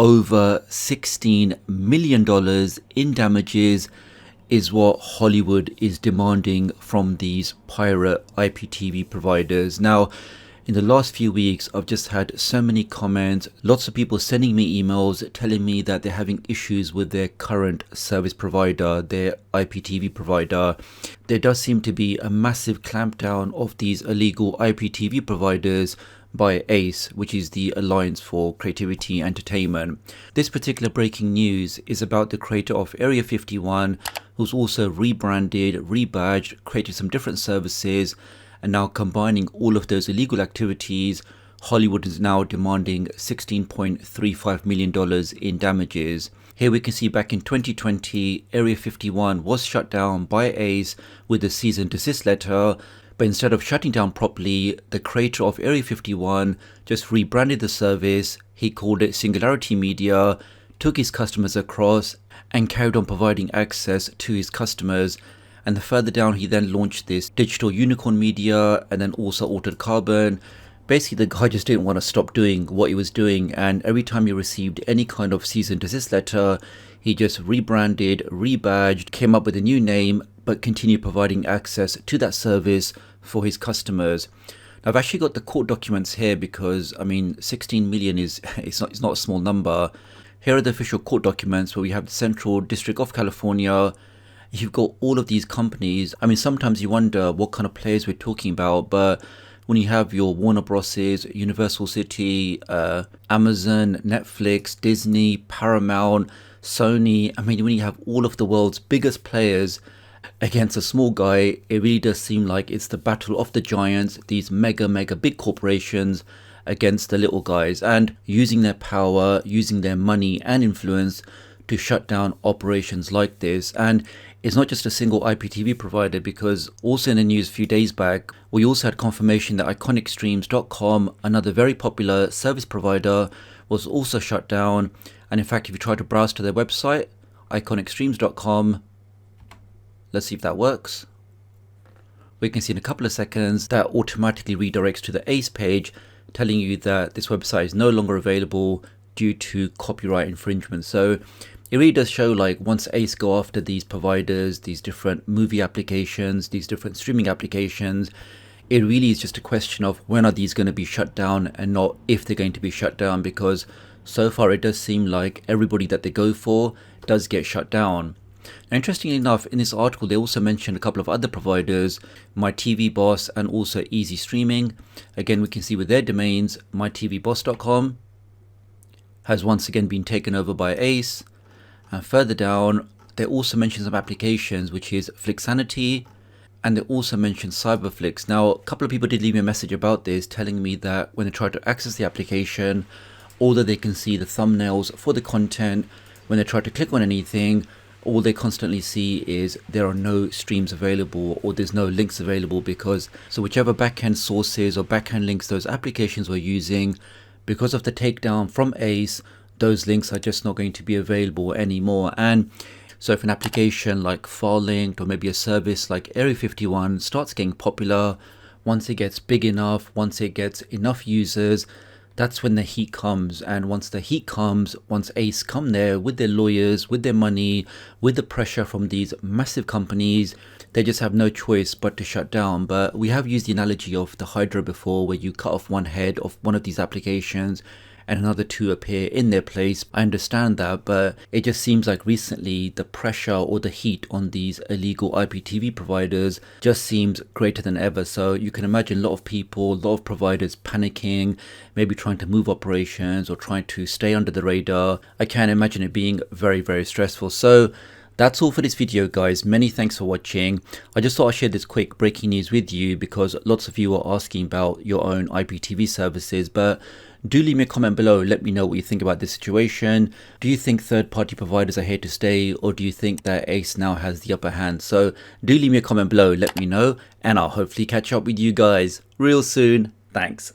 over $16 million in damages is what Hollywood is demanding from these pirate IPTV providers. Now, in the last few weeks, I've just had so many comments, lots of people sending me emails telling me that they're having issues with their current service provider, their IPTV provider. There does seem to be a massive clampdown of these illegal IPTV providers by ACE, which is the Alliance for Creativity Entertainment. This particular breaking news is about the creator of Area 51, who's also rebranded, rebadged, created some different services, and now combining all of those illegal activities, Hollywood is now demanding $16.35 million in damages. Here we can see back in 2020, Area 51 was shut down by ACE with a cease and desist letter. But instead of shutting down properly, the creator of Area 51 just rebranded the service. He called it Singularity Media, took his customers across and carried on providing access to his customers. And the further down, he then launched this Digital Unicorn Media and then also Altered Carbon. Basically, the guy just didn't want to stop doing what he was doing. And every time he received any kind of cease and desist letter, he just rebranded, rebadged, came up with a new name, but continued providing access to that service for his customers. Now, I've actually got the court documents here because, I mean, 16 million is it's not a small number. Here are the official court documents where we have the Central District of California. You've got all of these companies. I mean, sometimes you wonder what kind of players we're talking about, but when you have your Warner Brosses, Universal City, Amazon, Netflix, Disney, Paramount, Sony, I mean, when you have all of the world's biggest players against a small guy, it really does seem like it's the battle of the giants, these mega big corporations against the little guys, and using their power, using their money and influence to shut down operations like this. And it's not just a single IPTV provider, because also in the news a few days back, we also had confirmation that iconicstreams.com, another very popular service provider, was also shut down. And in fact, if you try to browse to their website, iconicstreams.com, let's see if that works. We can see in a couple of seconds that automatically redirects to the ACE page, telling you that this website is no longer available due to copyright infringement. So it really does show, like, once ACE go after these providers, these different movie applications, these different streaming applications, it really is just a question of when are these going to be shut down and not if they're going to be shut down, because so far it does seem like everybody that they go for does get shut down. Now, interestingly enough, in this article they also mentioned a couple of other providers, My TVboss and also Easy Streaming. Again, we can see with their domains, mytvboss.com has once again been taken over by ACE. And further down, they also mention some applications, which is Flixanity, and they also mention Cyberflix. Now, a couple of people did leave me a message about this, telling me that when they try to access the application, although they can see the thumbnails for the content, when they try to click on anything, all they constantly see is there are no streams available or there's no links available, because so whichever backend sources or backend links those applications were using, because of the takedown from ACE, those links are just not going to be available anymore. And so if an application like FileLink or maybe a service like Area 51 starts getting popular, once it gets big enough, once it gets enough users, that's when the heat comes. And once the heat comes, once ACE come there with their lawyers, with their money, with the pressure from these massive companies, they just have no choice but to shut down. But we have used the analogy of the Hydra before, where you cut off one head of one of these applications and another two appear in their place. I understand that, but it just seems like recently the pressure or the heat on these illegal IPTV providers just seems greater than ever. So you can imagine a lot of people, a lot of providers panicking, maybe trying to move operations or trying to stay under the radar. I can imagine it being very stressful. So that's all for this video, guys. Many thanks for watching. I just thought I'd share this quick breaking news with you because lots of you are asking about your own IPTV services, but do leave me a comment below. Let me know what you think about this situation. Do you think third-party providers are here to stay, or do you think that ACE now has the upper hand? So do leave me a comment below. Let me know, and I'll hopefully catch up with you guys real soon. Thanks.